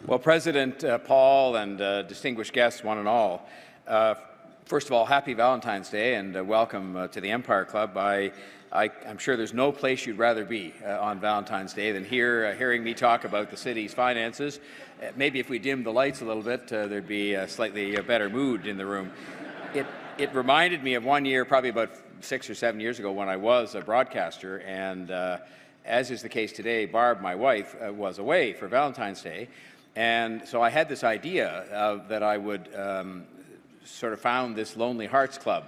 Well, President Paul and distinguished guests, one and all, first of all, happy Valentine's Day and welcome to the Empire Club. I'm sure there's no place you'd rather be on Valentine's Day than here, hearing me talk about the city's finances. Maybe if we dimmed the lights a little bit, there'd be a slightly better mood in the room. It reminded me of one year, probably about 6 or 7 years ago, when I was a broadcaster, and as is the case today, Barb, my wife, was away for Valentine's Day. And so I had this idea that I would sort of found this Lonely Hearts Club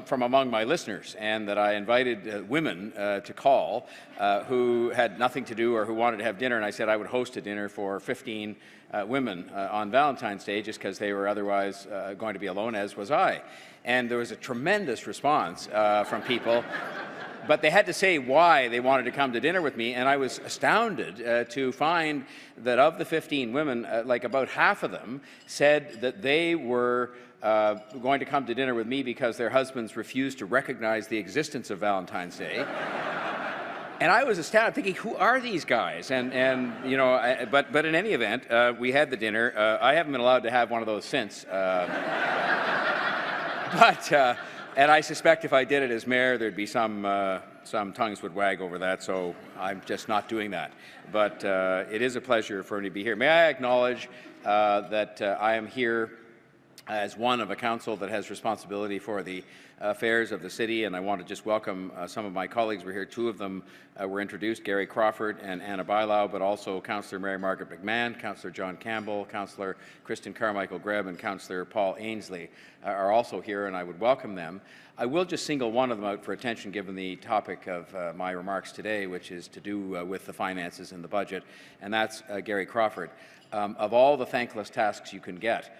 from among my listeners, and that I invited women to call who had nothing to do or who wanted to have dinner, and I said I would host a dinner for 15 women on Valentine's Day just because they were otherwise going to be alone, as was I. And there was a tremendous response from people. But they had to say why they wanted to come to dinner with me, and I was astounded to find that of the 15 women, like about half of them said that they were going to come to dinner with me because their husbands refused to recognize the existence of Valentine's Day. And I was astounded, thinking, who are these guys? And you know, but in any event, we had the dinner. I haven't been allowed to have one of those since. And I suspect if I did it as mayor, there'd be some tongues would wag over that, so I'm just not doing that. But it is a pleasure for me to be here. May I acknowledge that I am here as one of a council that has responsibility for the affairs of the city, and I want to just welcome some of my colleagues. We're here. Two of them were introduced, Gary Crawford and Anna Bailau, but also Councillor Mary Margaret McMahon, Councillor John Campbell, Councillor Kristen Carmichael-Greb, and Councillor Paul Ainsley are also here, and I would welcome them. I will just single one of them out for attention given the topic of my remarks today, which is to do with the finances and the budget, and that's Gary Crawford. Of all the thankless tasks you can get,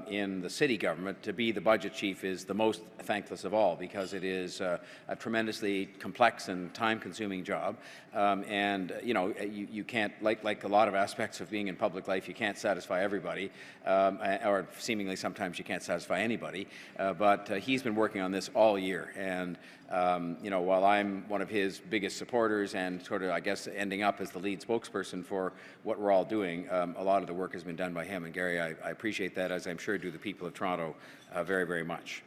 in the city government, to be the budget chief is the most thankless of all, because it is a tremendously complex and time-consuming job, and you know, you can't, like a lot of aspects of being in public life, you can't satisfy everybody, or seemingly sometimes you can't satisfy anybody, but he's been working on this all year, and you know, while I'm one of his biggest supporters and sort of, I guess, ending up as the lead spokesperson for what we're all doing, a lot of the work has been done by him. And Gary, I appreciate that, as I'm sure do the people of Toronto very, very much.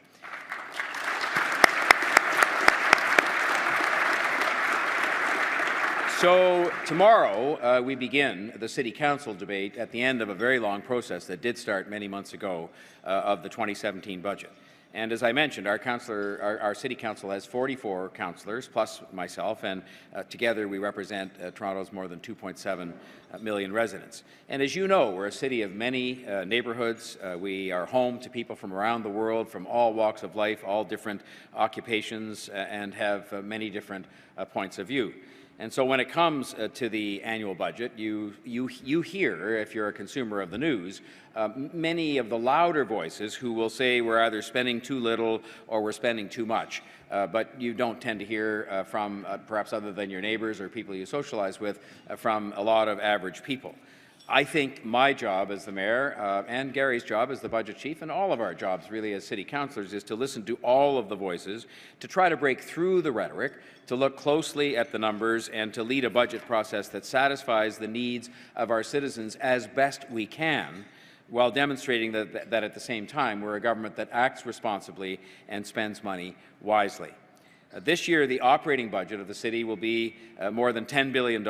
So tomorrow we begin the City Council debate at the end of a very long process that did start many months ago of the 2017 budget. And as I mentioned, our City Council has 44 councillors, plus myself, and together we represent Toronto's more than 2.7 million residents. And as you know, we're a city of many neighbourhoods. We are home to people from around the world, from all walks of life, all different occupations, and have many different points of view. And so when it comes to the annual budget, you hear, if you're a consumer of the news, many of the louder voices who will say we're either spending too little or we're spending too much. But you don't tend to hear from, perhaps other than your neighbours or people you socialize with, from a lot of average people. I think my job as the mayor and Gary's job as the budget chief, and all of our jobs really as city councillors, is to listen to all of the voices, to try to break through the rhetoric, to look closely at the numbers, and to lead a budget process that satisfies the needs of our citizens as best we can, while demonstrating that at the same time we're a government that acts responsibly and spends money wisely. This year, the operating budget of the city will be more than $10 billion,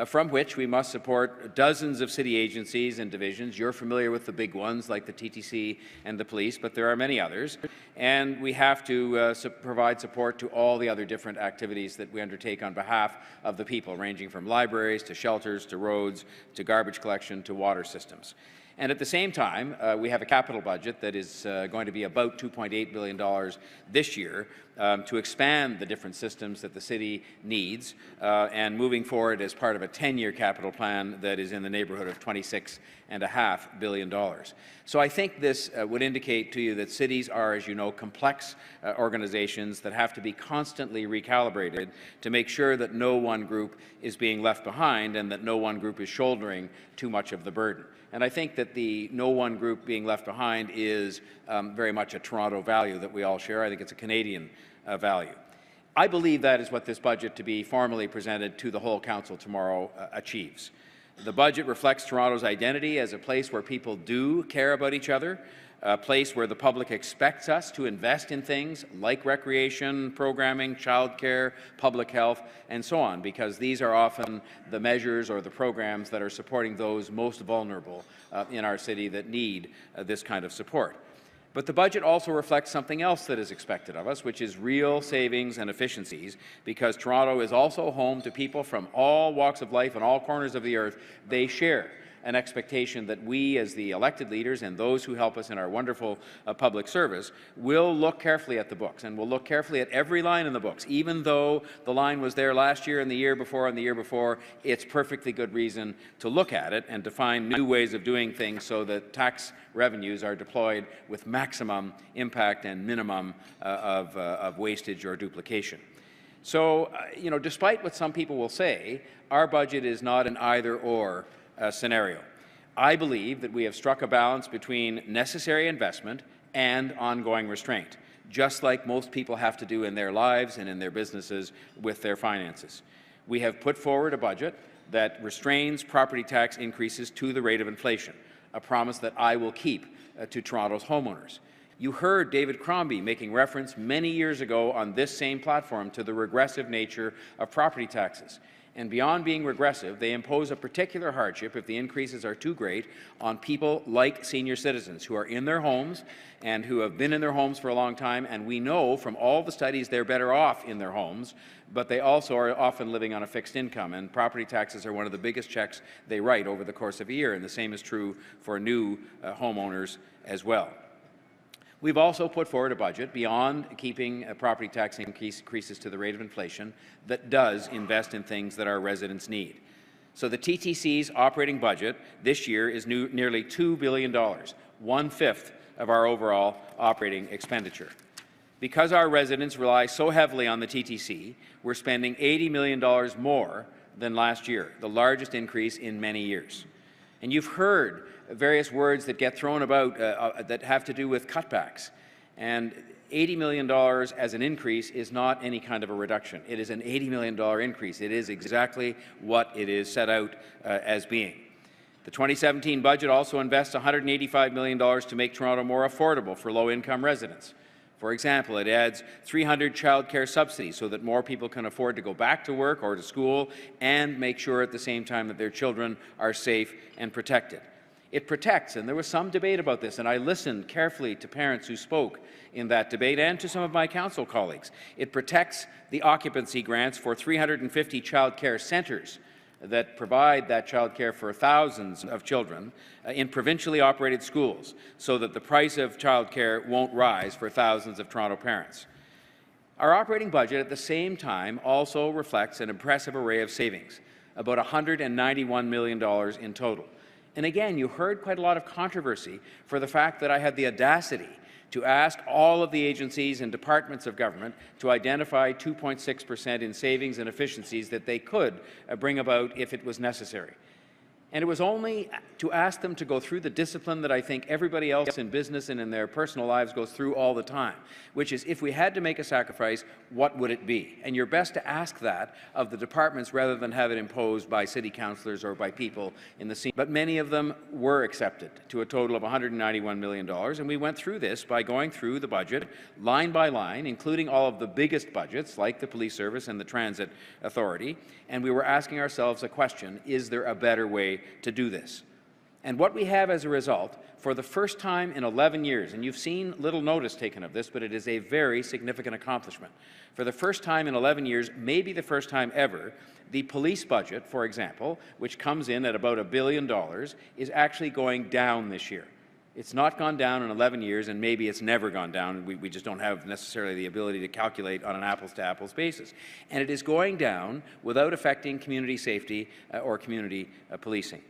from which we must support dozens of city agencies and divisions. You're familiar with the big ones like the TTC and the police, but there are many others. And we have to provide support to all the other different activities that we undertake on behalf of the people, ranging from libraries to shelters to roads to garbage collection to water systems. And at the same time, we have a capital budget that is going to be about $2.8 billion this year to expand the different systems that the city needs, and moving forward as part of a 10-year capital plan that is in the neighbourhood of $26.5 billion. So I think this would indicate to you that cities are, as you know, complex organizations that have to be constantly recalibrated to make sure that no one group is being left behind and that no one group is shouldering too much of the burden. And I think that the no one group being left behind is very much a Toronto value that we all share. I think it's a Canadian value. I believe that is what this budget, to be formally presented to the whole council tomorrow, achieves. The budget reflects Toronto's identity as a place where people do care about each other, a place where the public expects us to invest in things like recreation, programming, childcare, public health, and so on, because these are often the measures or the programs that are supporting those most vulnerable in our city that need this kind of support. But the budget also reflects something else that is expected of us, which is real savings and efficiencies, because Toronto is also home to people from all walks of life and all corners of the earth. They share an expectation that we, as the elected leaders and those who help us in our wonderful public service, will look carefully at the books, and will look carefully at every line in the books. Even though the line was there last year and the year before and the year before, it's perfectly good reason to look at it and to find new ways of doing things so that tax revenues are deployed with maximum impact and minimum of wastage or duplication. So, despite what some people will say, our budget is not an either-or scenario. I believe that we have struck a balance between necessary investment and ongoing restraint, just like most people have to do in their lives and in their businesses with their finances. We have put forward a budget that restrains property tax increases to the rate of inflation, a promise that I will keep to Toronto's homeowners. You heard David Crombie making reference many years ago on this same platform to the regressive nature of property taxes. And beyond being regressive, they impose a particular hardship if the increases are too great on people like senior citizens who are in their homes and who have been in their homes for a long time. And we know from all the studies they're better off in their homes, but they also are often living on a fixed income. And property taxes are one of the biggest checks they write over the course of a year. And the same is true for new homeowners as well. We've also put forward a budget beyond keeping property tax increases to the rate of inflation that does invest in things that our residents need. So the TTC's operating budget this year is nearly $2 billion, 1/5 of our overall operating expenditure. Because our residents rely so heavily on the TTC, we're spending $80 million more than last year, the largest increase in many years. And you've heard various words that get thrown about that have to do with cutbacks. And $80 million as an increase is not any kind of a reduction. It is an $80 million increase. It is exactly what it is set out as being. The 2017 budget also invests $185 million to make Toronto more affordable for low-income residents. For example, it adds 300 childcare subsidies so that more people can afford to go back to work or to school and make sure at the same time that their children are safe and protected. It protects, and there was some debate about this, and I listened carefully to parents who spoke in that debate and to some of my council colleagues. It protects the occupancy grants for 350 child care centres that provide that child care for thousands of children in provincially operated schools, so that the price of child care won't rise for thousands of Toronto parents. Our operating budget at the same time also reflects an impressive array of savings, about $191 million in total. And again, you heard quite a lot of controversy for the fact that I had the audacity to ask all of the agencies and departments of government to identify 2.6% in savings and efficiencies that they could bring about if it was necessary. And it was only to ask them to go through the discipline that I think everybody else in business and in their personal lives goes through all the time, which is, if we had to make a sacrifice, what would it be? And you're best to ask that of the departments rather than have it imposed by city councillors or by people in the scene. But many of them were accepted to a total of $191 million, and we went through this by going through the budget line by line, including all of the biggest budgets like the police service and the transit authority, and we were asking ourselves a question: is there a better way to do this? And what we have as a result, for the first time in 11 years, and you've seen little notice taken of this, but it is a very significant accomplishment. For the first time in 11 years, maybe the first time ever, the police budget, for example, which comes in at about $1 billion, is actually going down this year. It's not gone down in 11 years, and maybe it's never gone down. We just don't have necessarily the ability to calculate on an apples-to-apples basis. And it is going down without affecting community safety or community policing.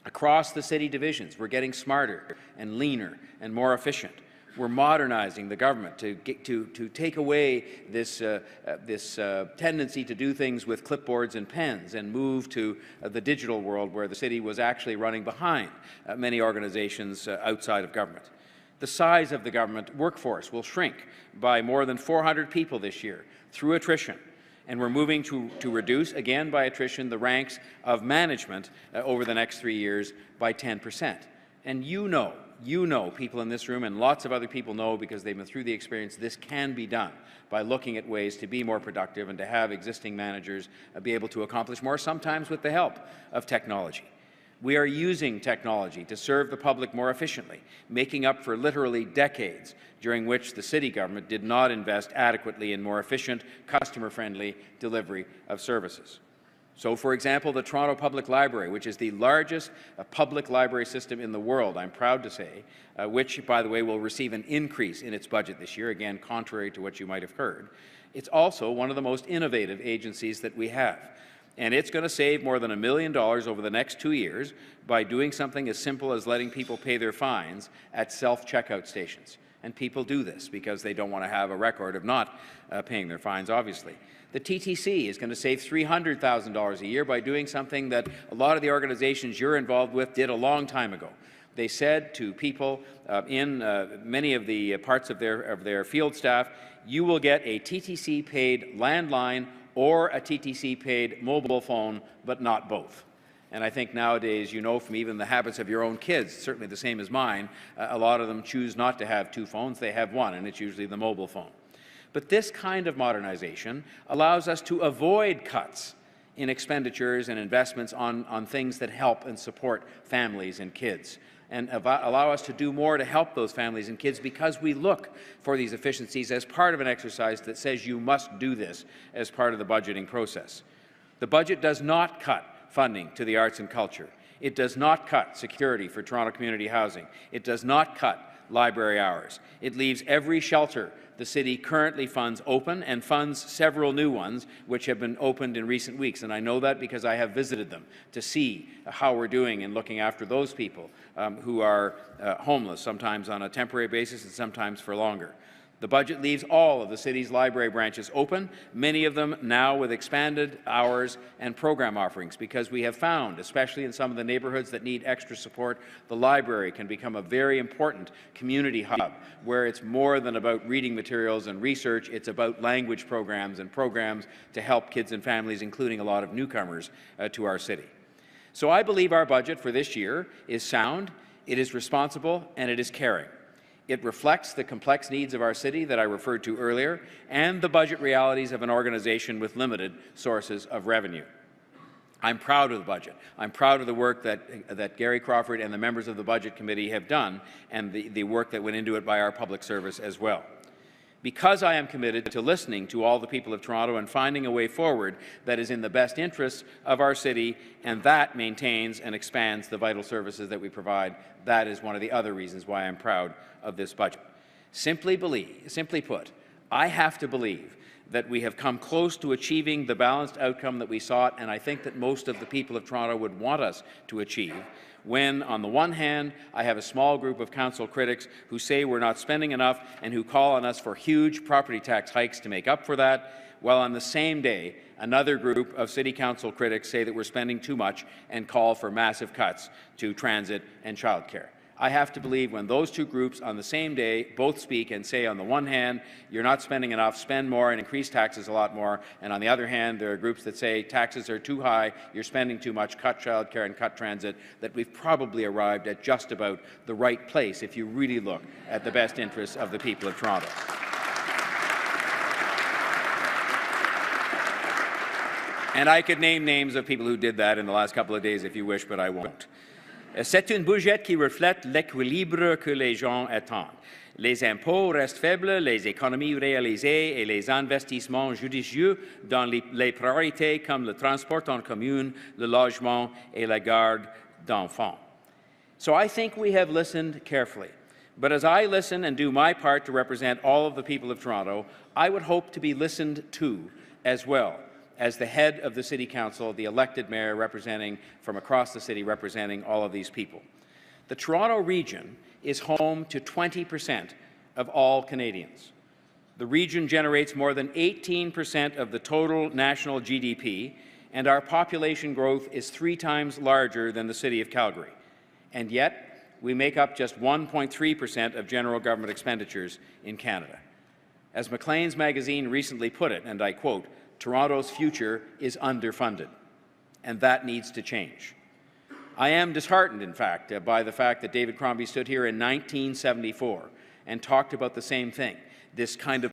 Across the city divisions, we're getting smarter and leaner and more efficient. We're modernizing the government to take away this tendency to do things with clipboards and pens and move to the digital world, where the city was actually running behind many organizations outside of government. The size of the government workforce will shrink by more than 400 people this year through attrition. And we're moving to reduce, again by attrition, the ranks of management over the next 3 years by 10%. And you know, people in this room and lots of other people know because they've been through the experience, this can be done by looking at ways to be more productive and to have existing managers be able to accomplish more, sometimes with the help of technology. We are using technology to serve the public more efficiently, making up for literally decades during which the city government did not invest adequately in more efficient, customer-friendly delivery of services. So, for example, the Toronto Public Library, which is the largest public library system in the world, I'm proud to say, which, by the way, will receive an increase in its budget this year, again, contrary to what you might have heard. It's also one of the most innovative agencies that we have. And it's going to save more than $1 million over the next 2 years by doing something as simple as letting people pay their fines at self-checkout stations. And people do this because they don't want to have a record of not paying their fines, obviously. The TTC is going to save $300,000 a year by doing something that a lot of the organizations you're involved with did a long time ago. They said to people in many of the parts of their field staff, you will get a TTC-paid landline or a TTC-paid mobile phone, but not both. And I think nowadays, you know from even the habits of your own kids, certainly the same as mine, a lot of them choose not to have 2 phones, they have one, and it's usually the mobile phone. But this kind of modernization allows us to avoid cuts in expenditures and investments on things that help and support families and kids, and allow us to do more to help those families and kids because we look for these efficiencies as part of an exercise that says you must do this as part of the budgeting process. The budget does not cut funding to the arts and culture. It does not cut security for Toronto community housing. It does not cut library hours. It leaves every shelter the city currently funds open and funds several new ones which have been opened in recent weeks. And I know that because I have visited them to see how we're doing in looking after those people who are homeless, sometimes on a temporary basis and sometimes for longer. The budget leaves all of the city's library branches open, many of them now with expanded hours and program offerings, because we have found, especially in some of the neighbourhoods that need extra support, the library can become a very important community hub where it's more than about reading materials and research, it's about language programs and programs to help kids and families, including a lot of newcomers to our city. So I believe our budget for this year is sound, it is responsible, and it is caring. It reflects the complex needs of our city that I referred to earlier and the budget realities of an organization with limited sources of revenue. I'm proud of the budget. I'm proud of the work that Gary Crawford and the members of the Budget Committee have done and the work that went into it by our public service as well. Because I am committed to listening to all the people of Toronto and finding a way forward that is in the best interests of our city and that maintains and expands the vital services that we provide, that is one of the other reasons why I'm proud of this budget. Simply put, I have to believe that we have come close to achieving the balanced outcome that we sought, and I think that most of the people of Toronto would want us to achieve, when, on the one hand, I have a small group of council critics who say we're not spending enough and who call on us for huge property tax hikes to make up for that, while on the same day, another group of City Council critics say that we're spending too much and call for massive cuts to transit and childcare. I have to believe when those two groups on the same day both speak and say, on the one hand, you're not spending enough, spend more and increase taxes a lot more, and on the other hand, there are groups that say taxes are too high, you're spending too much, cut childcare and cut transit, that we've probably arrived at just about the right place if you really look at the best interests of the people of Toronto. And I could name names of people who did that in the last couple of days if you wish, but I won't. C'est une budget qui reflète l'équilibre que les gens attendent. Les impôts restent faibles, les économies réalisées et les investissements judicieux dans les priorités comme le transport en commun, le logement et la garde d'enfants. So I think we have listened carefully. But as I listen and do my part to represent all of the people of Toronto, I would hope to be listened to as well, as the head of the City Council, the elected mayor representing from across the city, representing all of these people. The Toronto region is home to 20% of all Canadians. The region generates more than 18% of the total national GDP, and our population growth is 3 times larger than the city of Calgary. And yet, we make up just 1.3% of general government expenditures in Canada. As Maclean's magazine recently put it, and I quote, Toronto's future is underfunded, and that needs to change. I am disheartened, in fact, by the fact that David Crombie stood here in 1974 and talked about the same thing, this kind of